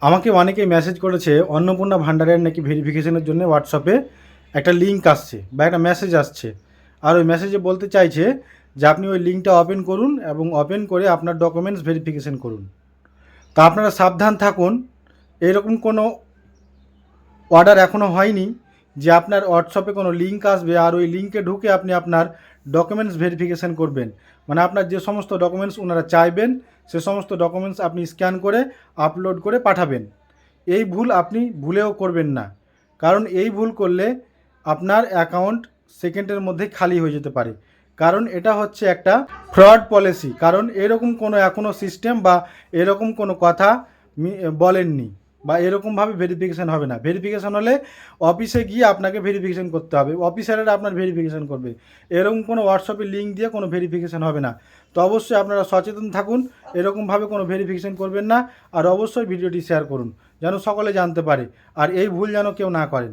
আমাকে অনেকেই মেসেজ করেছে অন্নপূর্ণা ভান্ডারের নাকি ভেরিফিকেশনের জন্য হোয়াটসঅ্যাপে একটা লিঙ্ক আসছে বা একটা মেসেজ আসছে, আর ওই মেসেজে বলতে চাইছে যে আপনি ওই লিঙ্কটা ওপেন করুন এবং ওপেন করে আপনার ডকুমেন্টস ভেরিফিকেশন করুন। তা আপনারা সাবধান থাকুন। এরকম কোনো অর্ডার এখনও হয়নি যে আপনার হোয়াটসঅ্যাপে কোনো লিঙ্ক আসবে আর ওই লিঙ্কে ঢুকে আপনি আপনার ডকুমেন্টস ভেরিফিকেশন করবেন। মানে আপনার যে সমস্ত ডকুমেন্টস ওনারা চাইবেন সে সমস্ত ডকুমেন্টস আপনি স্ক্যান করে আপলোড করে পাঠাবেন। এই ভুল আপনি ভুলেও করবেন না, কারণ এই ভুল করলে আপনার অ্যাকাউন্ট সেকেন্ডের মধ্যে খালি হয়ে যেতে পারে। কারণ এটা হচ্ছে একটা ফ্রড পলিসি, কারণ এরকম কোনো এখনও সিস্টেম বা এরকম কোনো কথা বলেননি বা এরকমভাবে ভেরিফিকেশান হবে না। ভেরিফিকেশান হলে অফিসে গিয়ে আপনাকে ভেরিফিকেশান করতে হবে, অফিসারেরা আপনার ভেরিফিকেশান করবে। এরকম কোনো হোয়াটসঅ্যাপে লিঙ্ক দিয়ে কোনো ভেরিফিকেশান হবে না। তো অবশ্যই আপনারা সচেতন থাকুন, এরকমভাবে কোনো ভেরিফিকেশান করবেন না। আর অবশ্যই ভিডিওটি শেয়ার করুন যেন সকলে জানতে পারে, আর এই ভুল যেন কেউ না করেন।